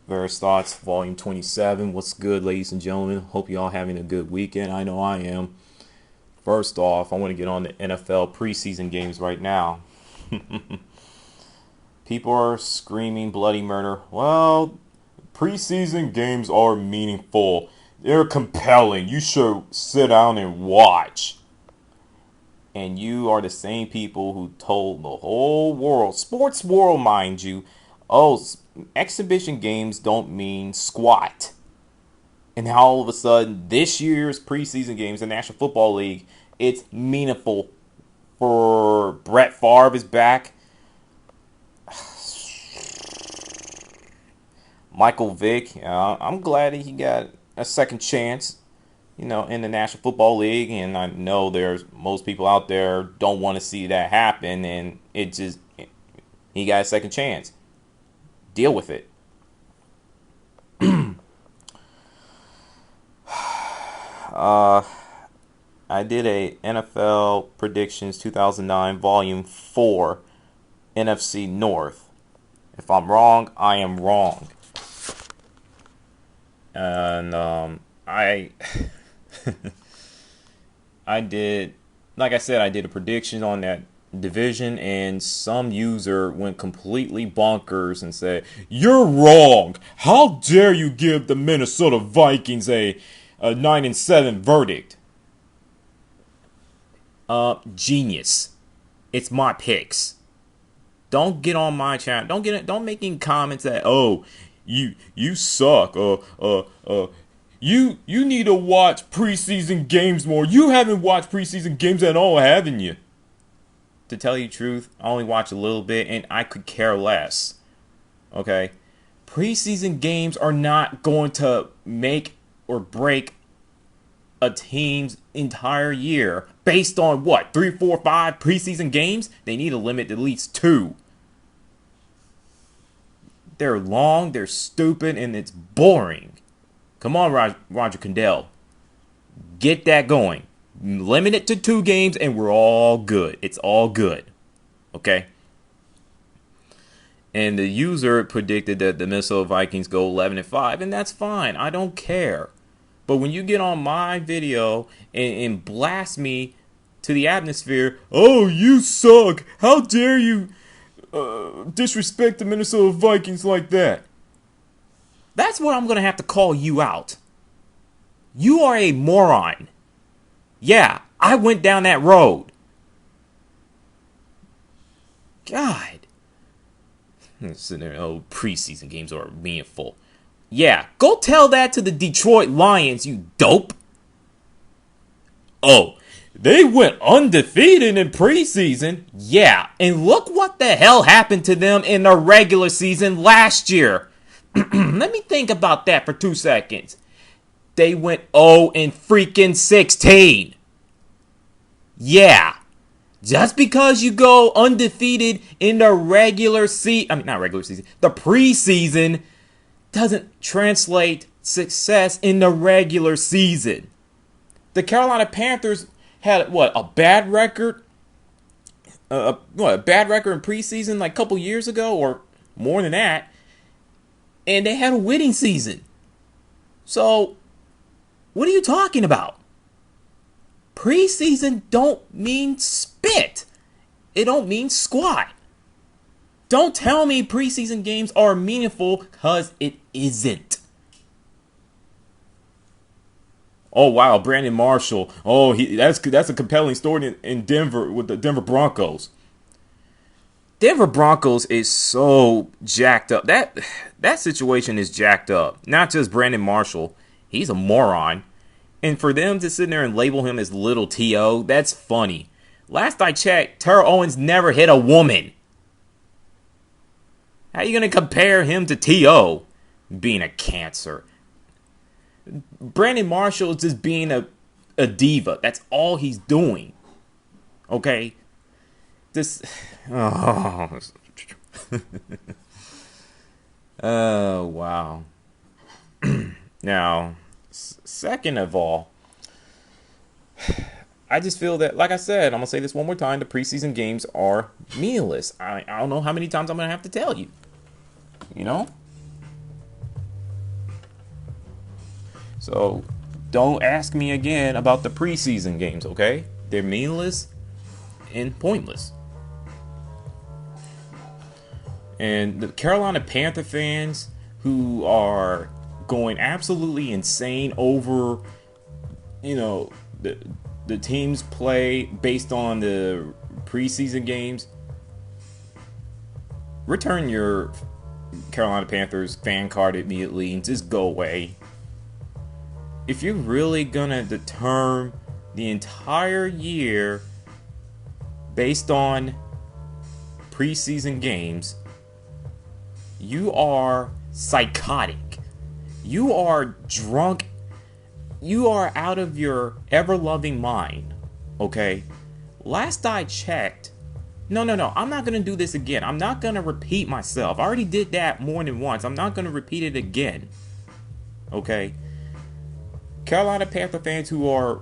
Various Thoughts, Volume 27. What's good, ladies and gentlemen? Hope you all having a good weekend. I know I am. First off, I want to get on the NFL preseason games right now. People are screaming bloody murder. Well, preseason games are meaningful. They're compelling. You should sit down and watch. And you are the same people who told the whole world, sports world, mind you, oh, exhibition games don't mean squat. And now all of a sudden, this year's preseason games in the National Football League, it's meaningful. For Brett Favre is back. Michael Vick, I'm glad that he got a second chance, in the National Football League. And I know there's most people out there don't want to see that happen. And he got a second chance. Deal with it. I did a NFL Predictions 2009 Volume 4 NFC North. If I'm wrong, I am wrong. And I did, like I said, I did a prediction on that division, and some user went completely bonkers and said, "You're wrong. How dare you give the Minnesota Vikings a 9-7 verdict?" Genius. It's my picks. Don't get on my channel. Don't make any comments that, "Oh, you suck. You need to watch preseason games more. You haven't watched preseason games at all, haven't you?" To tell you the truth, I only watch a little bit, and I could care less. Okay? Preseason games are not going to make or break a team's entire year based on what? 3, 4, 5 preseason games? They need to limit at least 2. They're long, they're stupid, and it's boring. Come on, Roger Condell. Get that going. Limit it to 2 games, and we're all good. It's all good. Okay? And the user predicted that the Minnesota Vikings go 11-5, and that's fine. I don't care. But when you get on my video and blast me to the atmosphere, "Oh, you suck. How dare you disrespect the Minnesota Vikings like that?" That's what I'm going to have to call you out. You are a moron. Yeah, I went down that road. God. Sitting there, "Oh, preseason games are meaningful." Yeah, go tell that to the Detroit Lions, you dope. "Oh, they went undefeated in preseason." Yeah, and look what the hell happened to them in the regular season last year. Let me think about that for 2 seconds. They went 0-16. Yeah, just because you go undefeated in the the preseason doesn't translate success in the regular season. The Carolina Panthers had a bad record? A bad record in preseason like a couple years ago, or more than that, and they had a winning season. So, what are you talking about? Preseason don't mean spit. It don't mean squat. Don't tell me preseason games are meaningful, because it isn't. Oh, wow, Brandon Marshall. Oh, that's a compelling story in Denver with the Denver Broncos. Denver Broncos is so jacked up. That situation is jacked up. Not just Brandon Marshall. He's a moron. And for them to sit there and label him as Little T.O., that's funny. Last I checked, Terrell Owens never hit a woman. How are you going to compare him to T.O. being a cancer? Brandon Marshall is just being a diva. That's all he's doing. Okay? This... Oh... Oh, wow. Now, second of all, I just feel that, like I said, I'm going to say this one more time, the preseason games are meaningless. I don't know how many times I'm going to have to tell you. You know? So don't ask me again about the preseason games, okay? They're meaningless and pointless. And the Carolina Panther fans who are going absolutely insane over, the team's play based on the preseason games, return your Carolina Panthers fan card immediately and just go away. If you're really gonna determine the entire year based on preseason games, you are psychotic. You are drunk. You are out of your ever-loving mind. Okay? Last I checked, no, I'm not going to do this again. I'm not going to repeat myself. I already did that more than once. I'm not going to repeat it again. Okay? Carolina Panther fans who are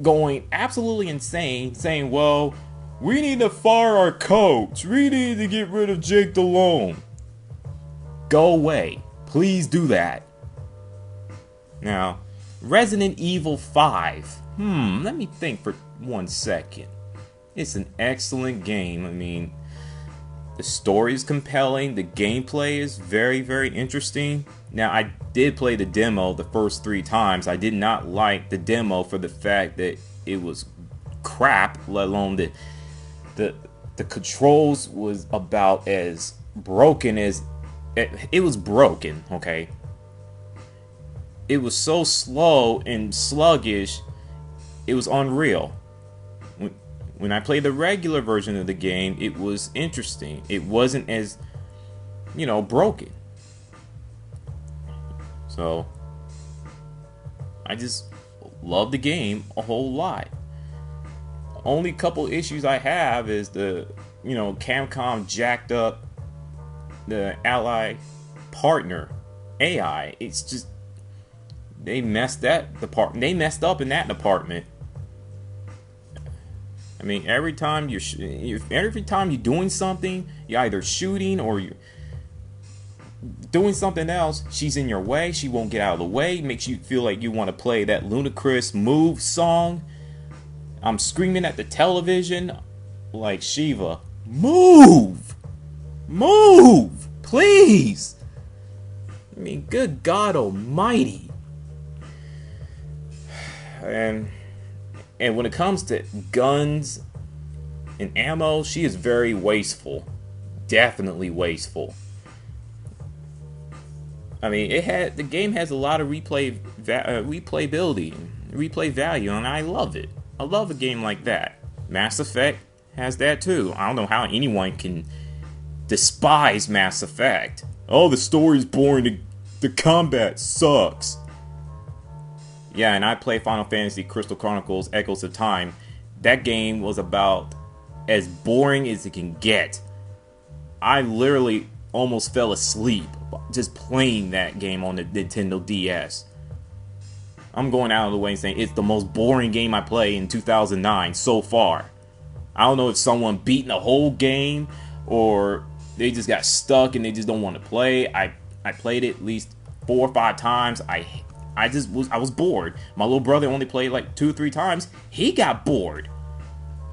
going absolutely insane, saying, well, we need to fire our coach. We need to get rid of Jake Delhomme. Go away. Please do that. Now, Resident Evil 5. Let me think for 1 second. It's an excellent game. I mean, the story is compelling. The gameplay is very, very interesting. Now, I did play the demo the first 3 times. I did not like the demo for the fact that it was crap, let alone that the controls was about as broken as it was broken, okay? It was so slow and sluggish, it was unreal. When I played the regular version of the game, it was interesting. It wasn't as, broken. So, I just love the game a whole lot. Only couple issues I have is Capcom jacked up the ally partner AI. It's just they messed up in that department. I mean, every time you're doing something, you're either shooting or you're doing something else, she's in your way. She won't get out of the way. Makes you feel like you want to play that ludicrous Move song. I'm screaming at the television like, Shiva, move, please. I mean, good God Almighty. And when it comes to guns and ammo, she is very wasteful. Definitely wasteful. I mean, the game has a lot of replayability, replay value, and I love it. I love a game like that. Mass Effect has that too. I don't know how anyone can despise Mass Effect. Oh, the story's boring. The combat sucks. Yeah, and I play Final Fantasy Crystal Chronicles Echoes of Time. That game was about as boring as it can get. I literally almost fell asleep just playing that game on the Nintendo DS. I'm going out of the way and saying it's the most boring game I played in 2009 so far. I don't know if someone beat the whole game or they just got stuck and they just don't want to play. I played it at least 4 or 5 times. I was bored. My little brother only played like 2 or 3 times. He got bored.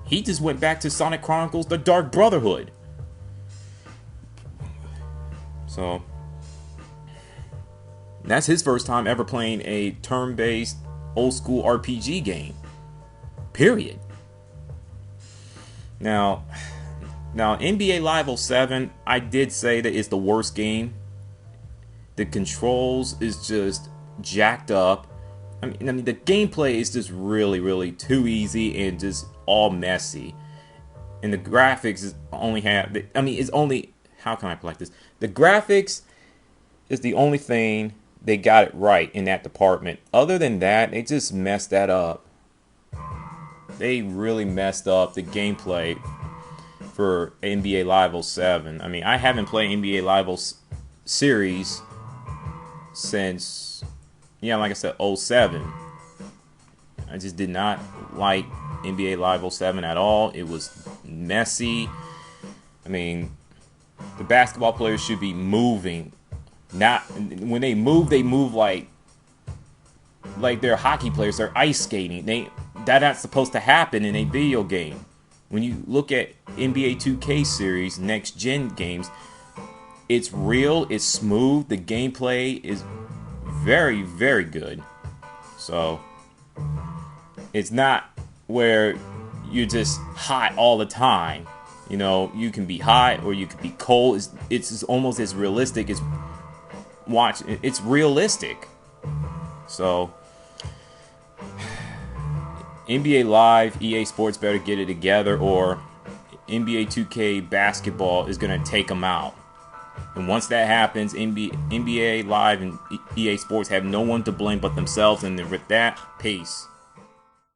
He just went back to Sonic Chronicles: The Dark Brotherhood. So that's his first time ever playing a turn-based old school RPG game. Period. Now NBA Live 07, I did say that it's the worst game. The controls is just jacked up. I mean the gameplay is just really, really too easy and just all messy. And the graphics is how can I play this? The graphics is the only thing they got it right in that department. Other than that, they just messed that up. They really messed up the gameplay for NBA Live 07. I mean, I haven't played NBA Live series since, like I said, 07. I just did not like NBA Live 07 at all. It was messy. I mean, the basketball players should be moving. Not when they move like like they're hockey players. They're ice skating. That's not supposed to happen in a video game. When you look at NBA 2K series, next gen games, it's real, it's smooth, the gameplay is very, very good. So it's not where you're just hot all the time. You know, you can be hot or you can be cold. It's almost as realistic as it's realistic. So NBA Live, EA Sports better get it together, or NBA 2K basketball is going to take them out. And once that happens, NBA Live and EA Sports have no one to blame but themselves. And with that, peace.